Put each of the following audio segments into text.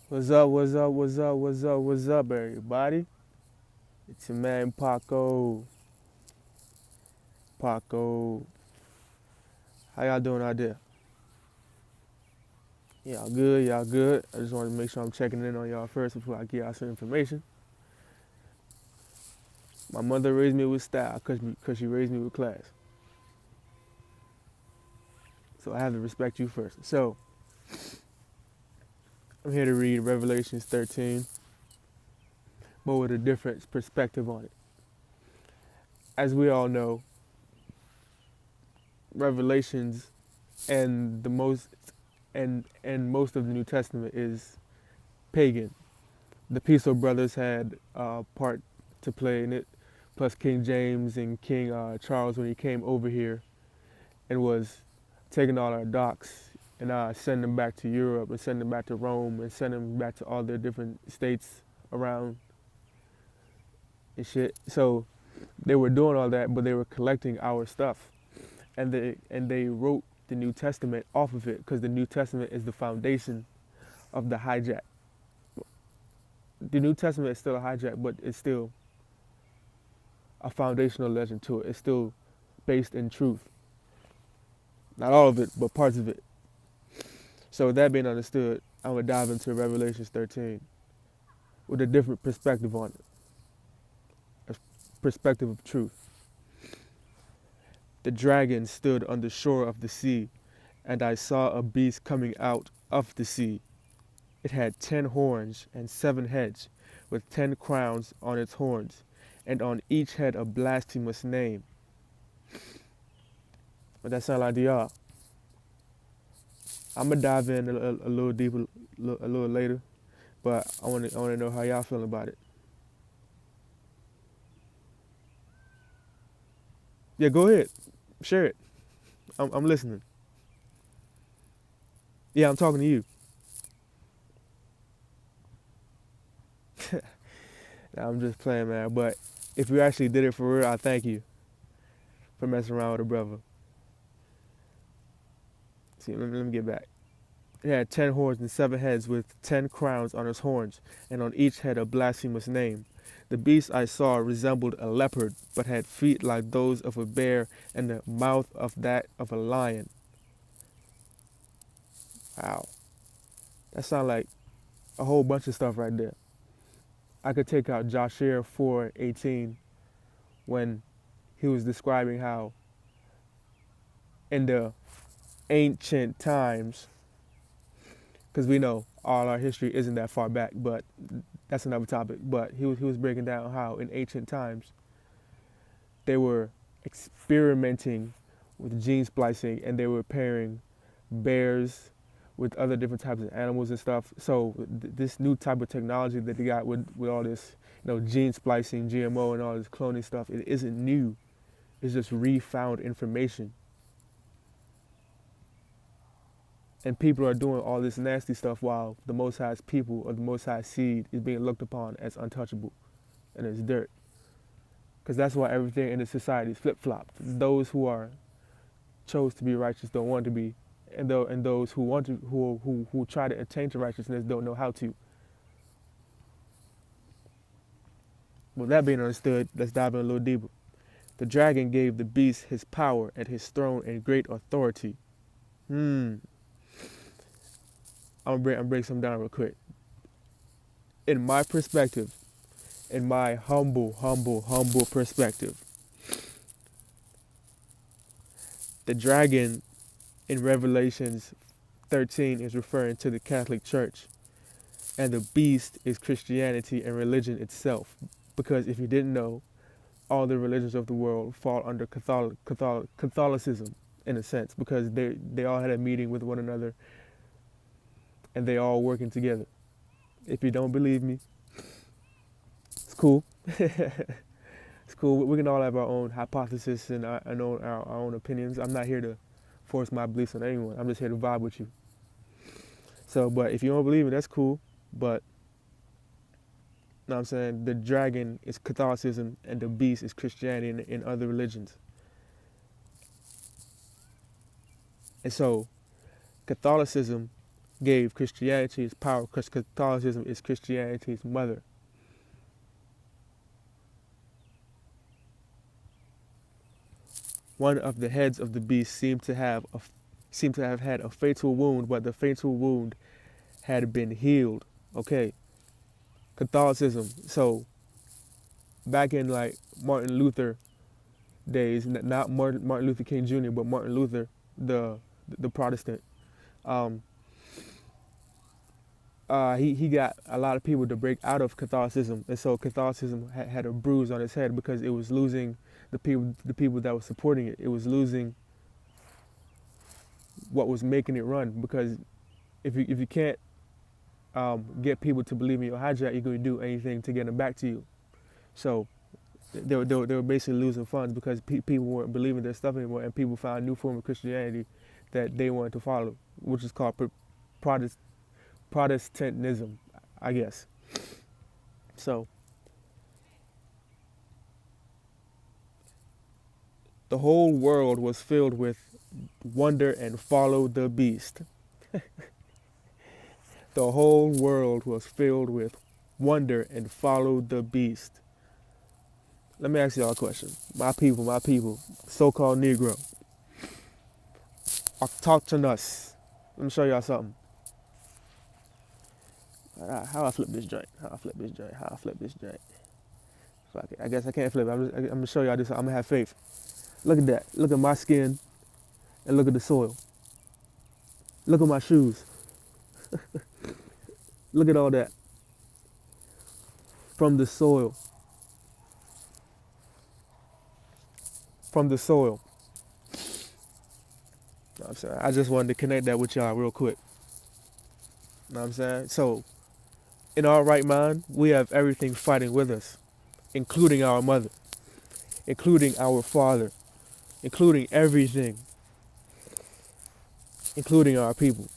What's up, what's up, what's up, what's up, what's up, everybody? It's your man Paco. Paco. How y'all doing out there? Y'all good, y'all good. I just wanted to make sure I'm checking in on y'all first before I give y'all some information. My mother raised me with style because she raised me with class. So I have to respect you first. So I'm here to read Revelations 13, but with a different perspective on it. As we all know, Revelations and the most and most of the New Testament is pagan. The Peaceful Brothers had a part to play in it, plus King James and King Charles when he came over here and was taking all our docks and sending them back to Europe and sending them back to Rome and sending them back to all their different states around and shit. So they were doing all that, but they were collecting our stuff, and they wrote the New Testament off of it because the New Testament is the foundation of the hijack. The New Testament is still a hijack, but it's still a foundational legend to it. It's still based in truth. Not all of it, but parts of it. So with that being understood, I'm going to dive into Revelations 13 with a different perspective on it, a perspective of truth. The dragon stood on the shore of the sea, and I saw a beast coming out of the sea. It had 10 horns and 7 heads, with 10 crowns on its horns, and on each head a blasphemous name. What that sound like to y'all? I'm gonna dive in a little deeper, a little later, but I wanna know how y'all feel about it. Yeah, go ahead, share it. I'm listening. Yeah, I'm talking to you. Nah, I'm just playing, man. But if you actually did it for real, I thank you for messing around with a brother. See, let me get back. It had 10 horns and 7 heads with 10 crowns on its horns, and on each head a blasphemous name. The beast I saw resembled a leopard, but had feet like those of a bear and the mouth of that of a lion. Wow. That sounds like a whole bunch of stuff right there. I could take out Joshua 4:18 when he was describing how in the ancient times, because we know all our history isn't that far back, but that's another topic. But he was breaking down how in ancient times they were experimenting with gene splicing and they were pairing bears with other different types of animals and stuff. So this new type of technology that they got with all this, gene splicing, GMO, and all this cloning stuff, it isn't new. It's just refound information. And people are doing all this nasty stuff while the Most High's people or the Most High seed is being looked upon as untouchable and as dirt. Because that's why everything in the society is flip-flopped. Those who are chose to be righteous don't want to be, and those who want to who try to attain to righteousness don't know how to. With that being understood, let's dive in a little deeper. The dragon gave the beast his power and his throne and great authority. I'm gonna break some down real quick. In my perspective, in my humble perspective, the dragon in Revelations 13 is referring to the Catholic Church, and the beast is Christianity and religion itself. Because if you didn't know, all the religions of the world fall under Catholicism in a sense, because they all had a meeting with one another and they all working together. If you don't believe me, it's cool. It's cool. We can all have our own hypothesis and our own opinions. I'm not here to force my beliefs on anyone. I'm just here to vibe with you. So, but if you don't believe me, that's cool. But, you know what I'm saying? The dragon is Catholicism and the beast is Christianity in other religions. And so, Catholicism gave Christianity its power because Catholicism is Christianity's mother. One of the heads of the beast seemed to have had a fatal wound, but the fatal wound had been healed. Okay, Catholicism. So back in like Martin Luther days, not Martin Luther King Jr., but Martin Luther, the Protestant. Um, he got a lot of people to break out of Catholicism, and so Catholicism had a bruise on its head because it was losing the people that were supporting it. It was losing what was making it run, because if you can't get people to believe in your hijack, you're going to do anything to get them back to you. So they were basically losing funds because people weren't believing their stuff anymore, and people found a new form of Christianity that they wanted to follow, which is called Protestantism, I guess. So the whole world was filled with wonder and followed the beast. The whole world was filled with wonder and followed the beast. Let me ask y'all a question. My people, so-called Negro, talk to us. Let me show y'all something. How I flip this joint? Fuck it. I guess I can't flip it. I'm going to show y'all this. I'm going to have faith. Look at that. Look at my skin and look at the soil. Look at my shoes. Look at all that. From the soil. From the soil. Know what I'm saying? I just wanted to connect that with y'all real quick. Know what I'm saying? So, in our right mind, we have everything fighting with us, including our mother, including our father, including everything, including our people.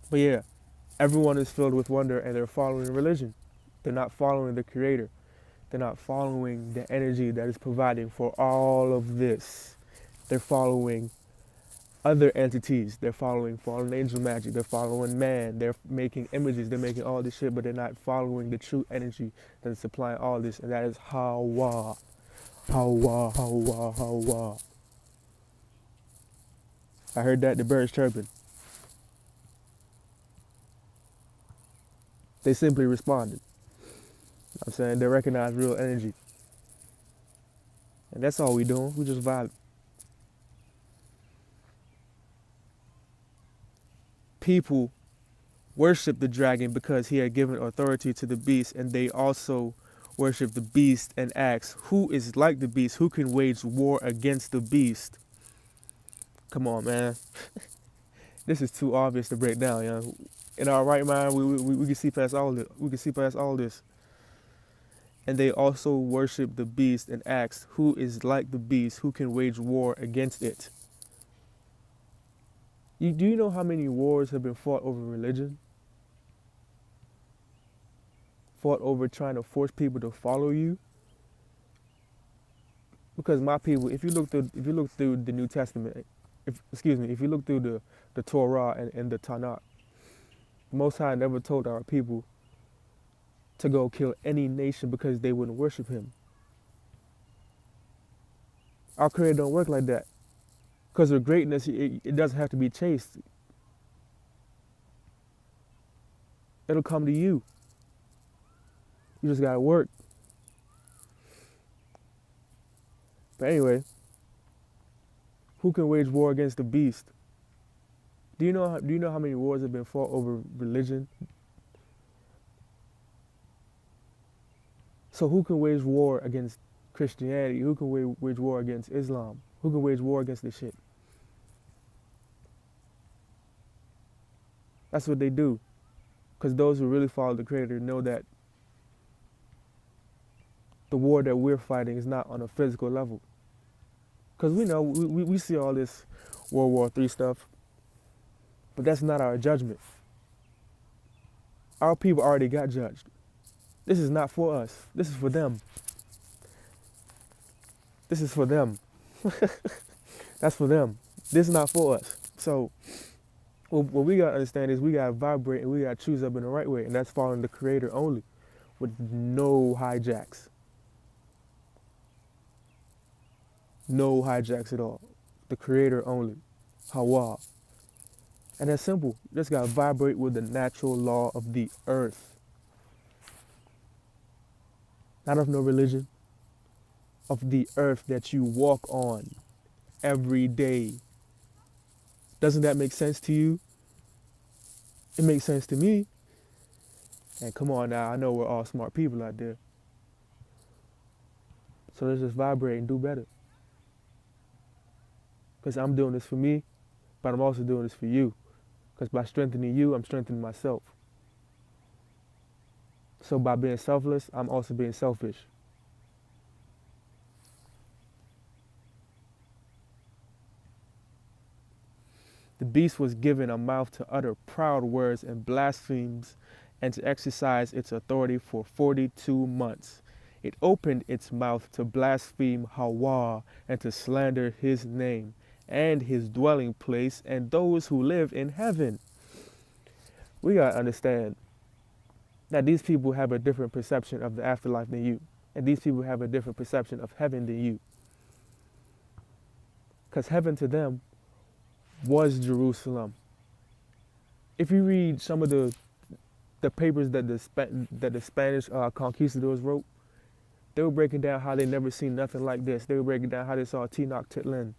But yeah, everyone is filled with wonder and they're following religion. They're not following the Creator. They're not following the energy that is providing for all of this. They're following other entities. They're following fallen angel magic. They're following man. They're making images. They're making all this shit, but they're not following the true energy that is supplying all this, and that is Hawa. Hawa, Hawa, Hawa. I heard that, the birds chirping. They simply responded. I'm saying they recognize real energy. And that's all we doing. We just vibing. People worship the dragon because he had given authority to the beast, and they also worship the beast and ask, who is like the beast? Who can wage war against the beast? Come on, man. This is too obvious to break down, you know. In our right mind, we can see past all this. We can see past all this. And they also worship the beast and ask, who is like the beast? Who can wage war against it? Do you know how many wars have been fought over religion? Fought over trying to force people to follow you? Because my people, if you look through the New Testament, if you look through the Torah and the Tanakh, the Most High never told our people to go kill any nation because they wouldn't worship him. Our Creator don't work like that. Because of greatness, it doesn't have to be chased. It'll come to you. You just gotta work. But anyway, who can wage war against the beast? Do you know how many wars have been fought over religion? So who can wage war against Christianity? Who can wage war against Islam? Who can wage war against this shit? That's what they do. Because those who really follow the Creator know that the war that we're fighting is not on a physical level. Because we know, we see all this World War III stuff, but that's not our judgment. Our people already got judged. This is not for us. This is for them. This is for them. That's for them. This is not for us. So what we gotta understand is we gotta vibrate and we gotta choose up in the right way, and that's following the Creator only, with no hijacks, no hijacks at all. The Creator only, Hawa, and that's simple. You just gotta vibrate with the natural law of the earth, not of no religion, of the earth that you walk on every day. Doesn't that make sense to you? It makes sense to me. And come on now, I know we're all smart people out there. So let's just vibrate and do better. Because I'm doing this for me, but I'm also doing this for you. Because by strengthening you, I'm strengthening myself. So by being selfless, I'm also being selfish. The beast was given a mouth to utter proud words and blasphemies and to exercise its authority for 42 months. It opened its mouth to blaspheme Hawa and to slander his name and his dwelling place and those who live in heaven. We gotta understand that these people have a different perception of the afterlife than you. And these people have a different perception of heaven than you. Because heaven to them was Jerusalem. If you read some of the papers that the Spanish conquistadors wrote, they were breaking down how they never seen nothing like this. They were breaking down how they saw Tenochtitlan,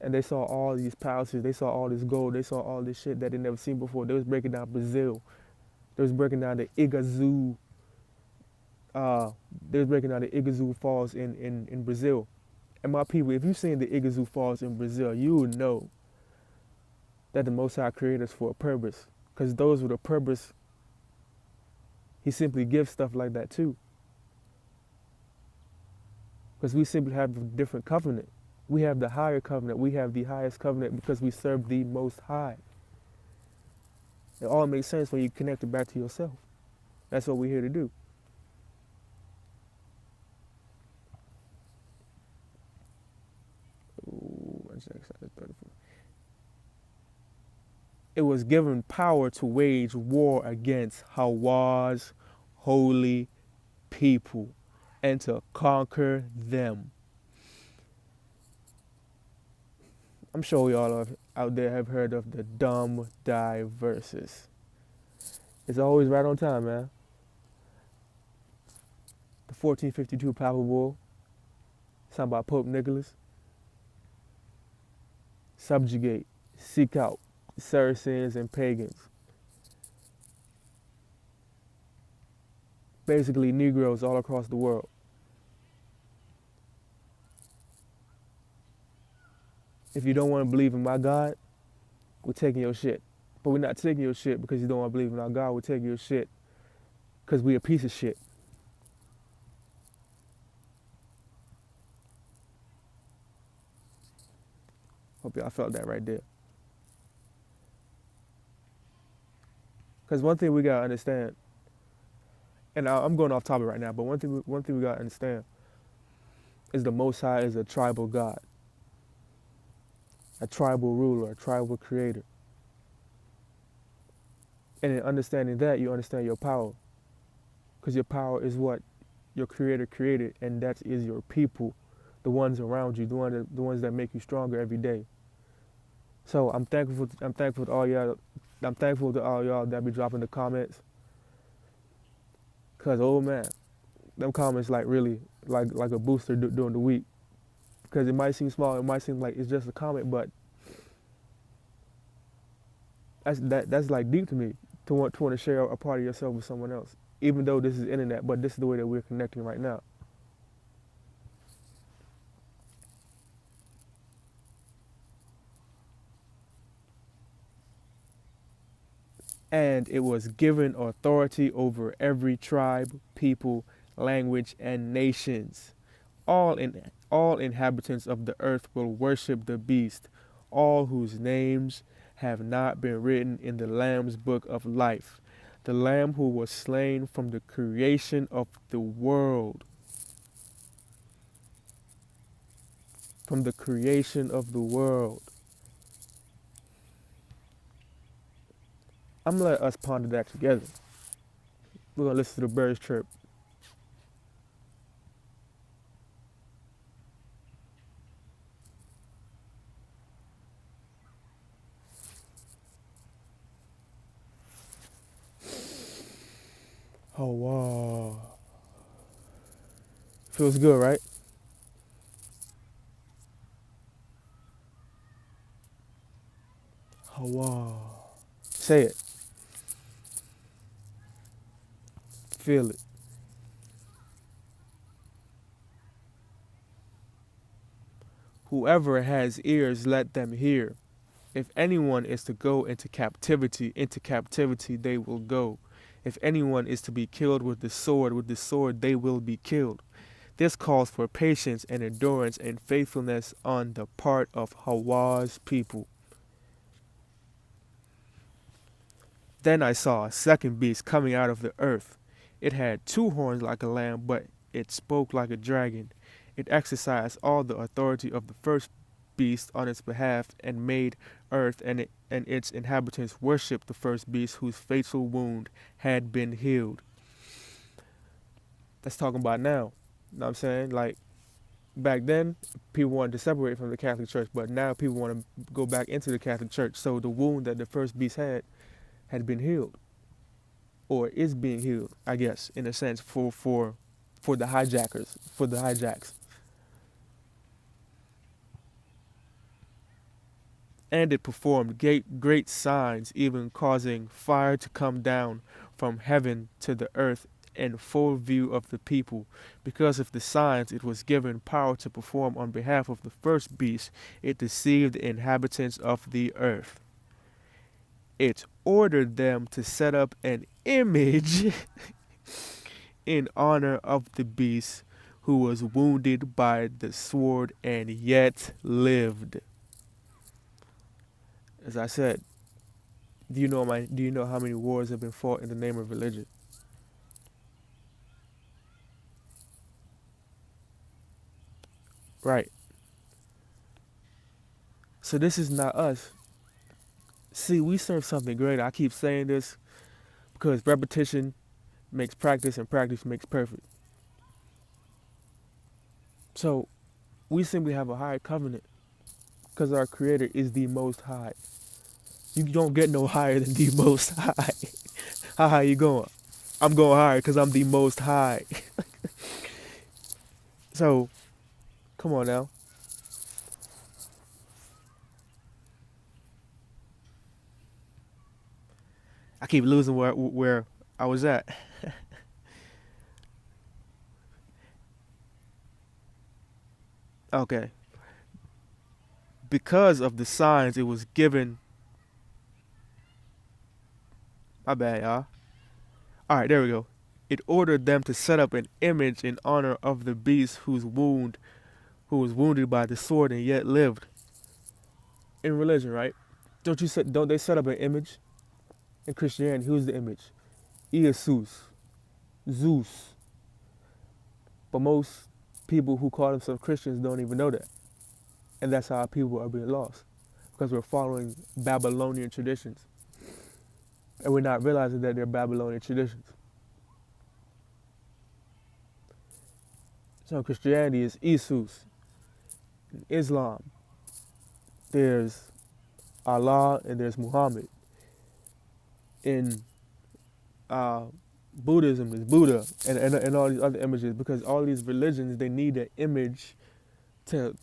and they saw all these palaces, they saw all this gold, they saw all this shit that they never seen before. They was breaking down Brazil. They was breaking down the Iguazu. They was breaking down the Iguazu Falls in Brazil. And my people, if you've seen the Iguazu Falls in Brazil, you would know that the Most High created us for a purpose. Because those with a purpose, he simply gives stuff like that too. Because we simply have a different covenant. We have the higher covenant. We have the highest covenant because we serve the Most High. It all makes sense when you connect it back to yourself. That's what we're here to do. It was given power to wage war against Hawa's holy people and to conquer them. I'm sure y'all out there have heard of the dumb die verses. It's always right on time, man. The 1452 Papal Bull, signed by Pope Nicholas. Subjugate, seek out Saracens and pagans. Basically, Negroes all across the world. If you don't want to believe in my God, we're taking your shit. But we're not taking your shit because you don't want to believe in our God. We're taking your shit because we're a piece of shit. Hope y'all felt that right there. Because one thing we gotta understand, and I'm going off topic right now, but one thing we gotta understand is the Most High is a tribal God, a tribal ruler, a tribal creator. And in understanding that, you understand your power. Because your power is what your creator created, and that is your people, the ones around you, the ones that make you stronger every day. So I'm thankful to all y'all. I'm thankful to all y'all that be dropping the comments. Cause oh man, them comments like really like a booster during the week. Because it might seem small, it might seem like it's just a comment, but that's like deep to me to want to share a part of yourself with someone else. Even though this is internet, but this is the way that we're connecting right now. And it was given authority over every tribe, people, language, and nations. All inhabitants of the earth will worship the beast, all whose names have not been written in the Lamb's book of life, the Lamb who was slain from the creation of the world. from the creation of the world. I'm gonna let us ponder that together. We're gonna listen to the birds chirp. Oh wow. Feels good, right? Oh wow. Say it. Feel it. Whoever has ears, let them hear. If anyone is to go into captivity they will go. If anyone is to be killed with the sword they will be killed. This calls for patience and endurance and faithfulness on the part of Hawa's people. Then I saw a second beast coming out of the earth. It had two horns like a lamb, but it spoke like a dragon. It exercised all the authority of the first beast on its behalf and made earth and its inhabitants worship the first beast whose fatal wound had been healed. That's talking about now. You know what I'm saying? Like back then, people wanted to separate from the Catholic Church, but now people want to go back into the Catholic Church. So the wound that the first beast had been healed, or is being healed, I guess, in a sense, for the hijackers, for the hijacks. And it performed great signs, even causing fire to come down from heaven to the earth in full view of the people. Because of the signs it was given power to perform on behalf of the first beast, it deceived the inhabitants of the earth. It ordered them to set up an image in honor of the beast who was wounded by the sword and yet lived. As I said, do you know how many wars have been fought in the name of religion? Right. So this is not us. See, we serve something greater. I keep saying this because repetition makes practice and practice makes perfect. So we simply have a higher covenant because our creator is the most high. You don't get no higher than the most high. How high you going? I'm going higher because I'm the most high. So come on now. I keep losing where I was at. Okay. Because of the signs it was given. My bad, y'all. All right, there we go. It ordered them to set up an image in honor of the beast who was wounded by the sword and yet lived. In religion, right? Don't they set up an image in Christianity? Who's the image? Jesus, Zeus. But most people who call themselves Christians don't even know that, and that's how people are being lost because we're following Babylonian traditions, and we're not realizing that they're Babylonian traditions. So Christianity is Jesus. In Islam, there's Allah and there's Muhammad. In uh, Buddhism, there's Buddha and all these other images because all these religions they need an image to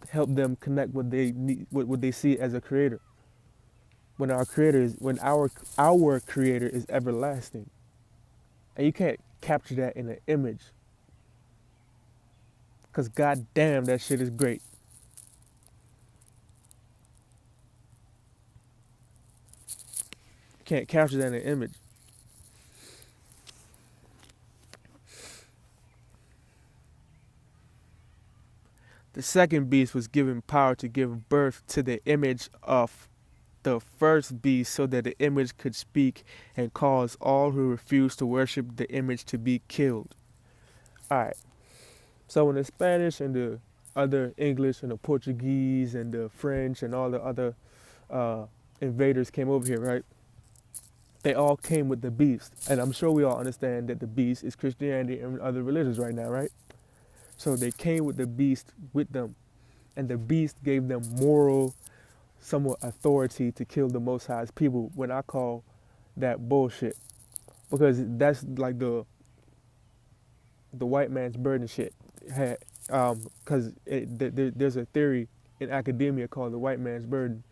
help them connect what they need, what they see as a creator. When our creator is everlasting, and you can't capture that in an image, cause god damn that shit is great. Can't capture that in an image. The second beast was given power to give birth to the image of the first beast so that the image could speak and cause all who refused to worship the image to be killed. All right. So in the Spanish and the other English and the Portuguese and the French and all the other uh, invaders came over here, right? They all came with the beast. And I'm sure we all understand that the beast is Christianity and other religions right now, right? So they came with the beast with them. And the beast gave them moral, somewhat authority to kill the Most High's people, when I call that bullshit. Because that's like the white man's burden shit. Because there's a theory in academia called the white man's burden,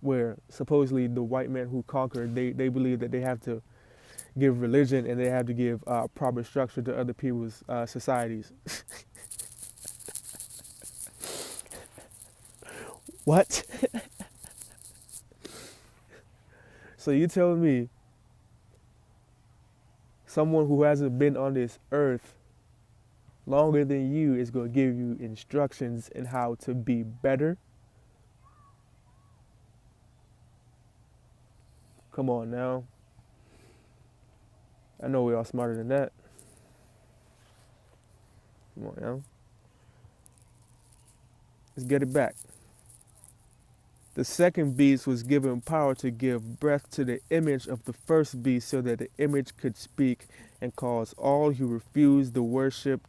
where supposedly the white man who conquered, they believe that they have to give religion and they have to give proper structure to other people's societies. What? So you telling me someone who hasn't been on this earth longer than you is going to give you instructions in how to be better? Come on now. I know we all smarter than that. Come on now. Let's get it back. The second beast was given power to give breath to the image of the first beast, so that the image could speak and cause all who refused to worship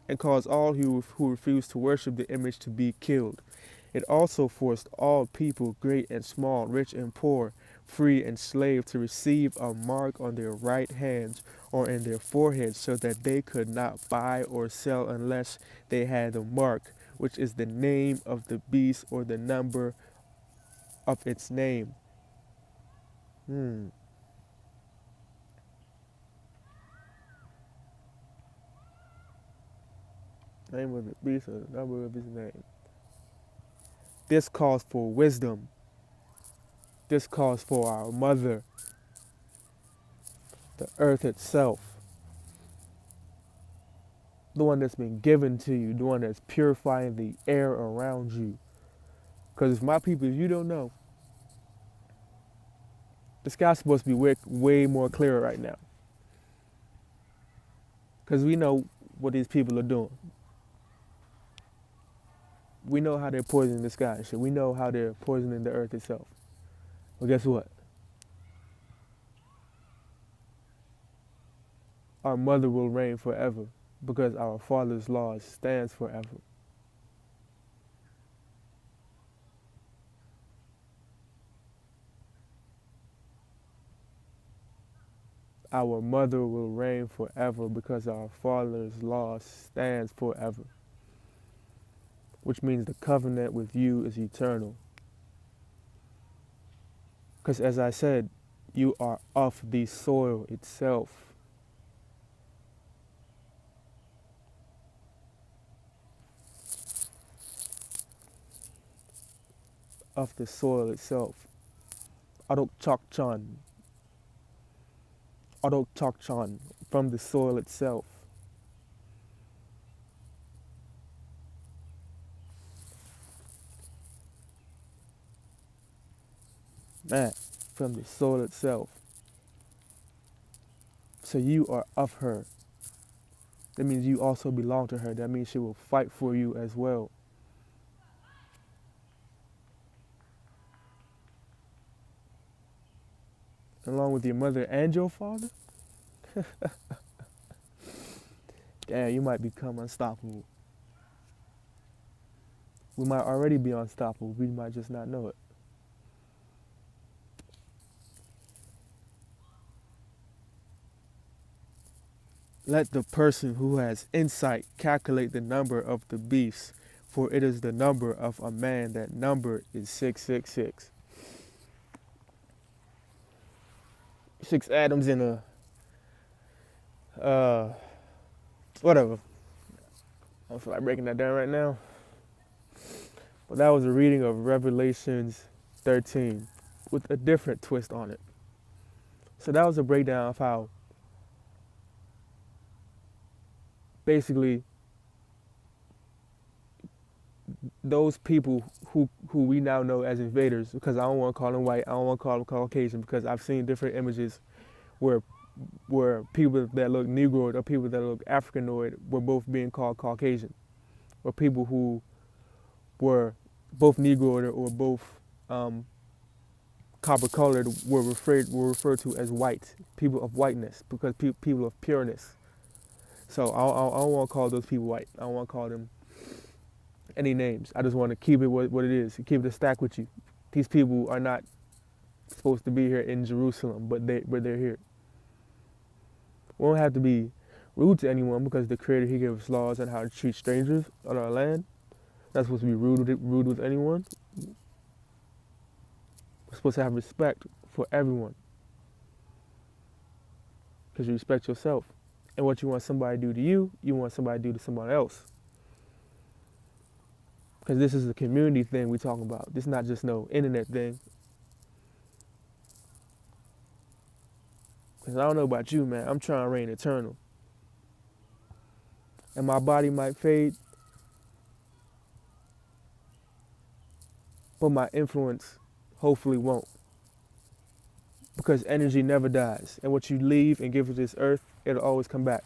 the image to be killed. It also forced all people, great and small, rich and poor, free and slave, to receive a mark on their right hands or in their foreheads, so that they could not buy or sell unless they had the mark, which is the name of the beast or the number of its name. Name of the beast or the number of his name. This calls for wisdom. This calls for our mother, the earth itself, the one that's been given to you, the one that's purifying the air around you. Because my people, if you don't know, the sky's supposed to be way more clearer right now. Because we know what these people are doing. We know how they're poisoning the sky and shit. We know how they're poisoning the earth itself. Well, guess what? Our mother will reign forever, because our Father's law stands forever. Our mother will reign forever, because our Father's law stands forever. Which means the covenant with you is eternal. Because as I said, you are of the soil itself. Of the soil itself. Adok Chokchan, from the soil itself. Man, from the soil itself. So you are of her. That means you also belong to her. That means she will fight for you as well. Along with your mother and your father? Damn, you might become unstoppable. We might already be unstoppable. We might just not know it. Let the person who has insight calculate the number of the beast, for it is the number of a man. That number is 666. 6 atoms in a, whatever. I don't feel like breaking that down right now. But that was a reading of Revelations 13 with a different twist on it. So that was a breakdown of how basically those people who we now know as invaders, because I don't want to call them white, I don't want to call them Caucasian, because I've seen different images where people that look Negroid or people that look Africanoid were both being called Caucasian. or people who were both Negro or both copper colored were referred to as white, people of whiteness, because people of pureness. So I don't want to call those people white. I don't want to call them any names. I just want to keep it what it is. Keep it a stack with you. These people are not supposed to be here in Jerusalem, but they're here. We don't have to be rude to anyone because the Creator, He gave us laws on how to treat strangers on our land. Not supposed to be rude with anyone. We're supposed to have respect for everyone because you respect yourself. And what you want somebody to do to you, you want somebody to do to someone else. Because this is a community thing we're talking about. This is not just no internet thing. Because I don't know about you, man. I'm trying to reign eternal. And my body might fade, but my influence hopefully won't. Because energy never dies. And what you leave and give to this earth, it'll always come back.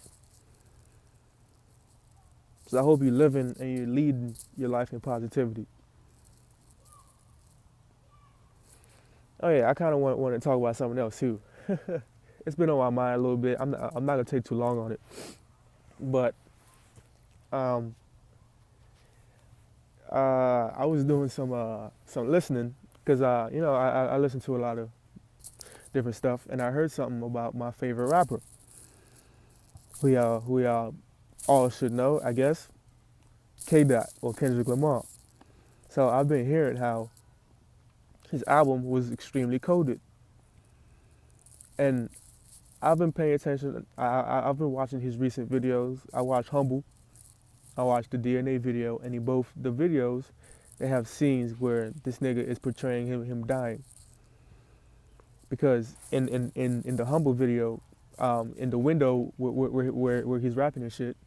So I hope you're living and you're leading your life in positivity. Oh yeah, I kind of want to talk about something else too. It's been on my mind a little bit. I'm not gonna take too long on it, but I was doing some listening because I listen to a lot of different stuff, and I heard something about my favorite rapper, who y'all all should know, I guess, K. Dot or Kendrick Lamar. So I've been hearing how his album was extremely coded, and I've been paying attention. I've been watching his recent videos. I watched Humble. I watched the DNA video, and in both the videos, they have scenes where this nigga is portraying him dying. Because in the Humble video, in the window where he's rapping and shit,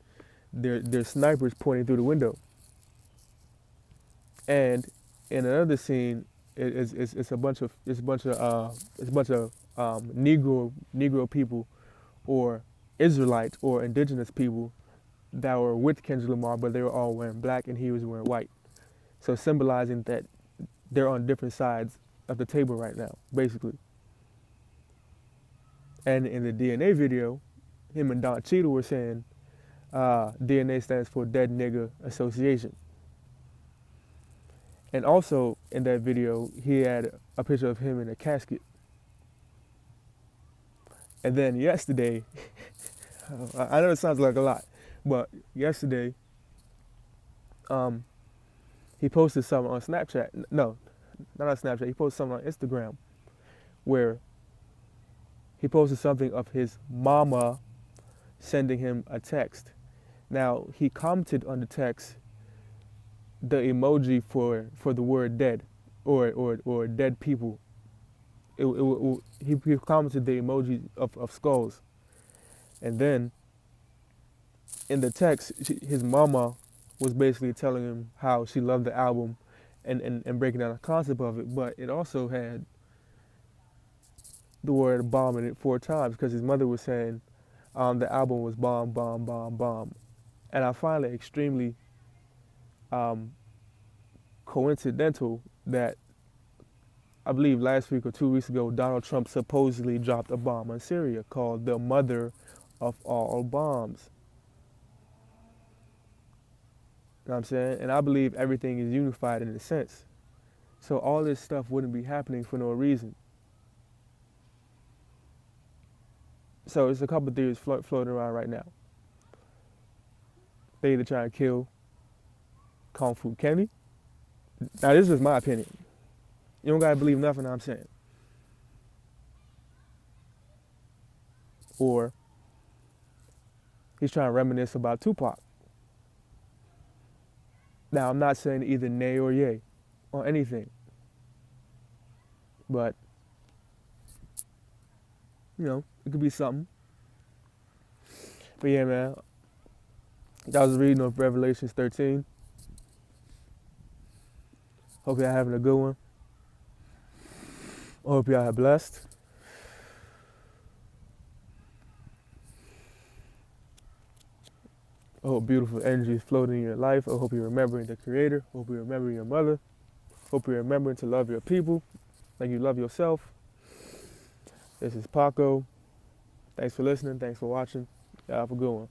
there's snipers pointing through the window. And in another scene, it's a bunch of Negro people or Israelites or indigenous people that were with Kendrick Lamar, but they were all wearing black and he was wearing white. So symbolizing that they're on different sides of the table right now, basically. And in the DNA video, him and Don Cheadle were saying DNA stands for Dead Nigga Association. And also in that video, he had a picture of him in a casket. And then yesterday, I know it sounds like a lot, but yesterday, he posted something on Snapchat. No, not on Snapchat. He posted something on Instagram where he posted something of his mama sending him a text. Now, he commented on the text the emoji for the word dead or dead people. He commented the emoji of skulls. And then in the text, his mama was basically telling him how she loved the album and breaking down the concept of it. But it also had the word bomb in it 4 times because his mother was saying the album was bomb, bomb, bomb, bomb. And I find it extremely coincidental that I believe last week or 2 weeks ago, Donald Trump supposedly dropped a bomb on Syria called the mother of all bombs. You know what I'm saying? And I believe everything is unified in a sense. So all this stuff wouldn't be happening for no reason. So it's a couple of theories floating around right now. They either try to kill Kung Fu Kenny. Now this is my opinion. You don't gotta believe nothing I'm saying. Or he's trying to reminisce about Tupac. Now I'm not saying either nay or yay on anything. But it could be something. But yeah, man. I was reading of Revelations 13. Hope y'all having a good one. I hope y'all are blessed. I hope beautiful energy is floating in your life. I hope you're remembering the Creator. I hope you're remembering your mother. I hope you're remembering to love your people like you love yourself. This is Paco. Thanks for listening. Thanks for watching. Y'all have a good one.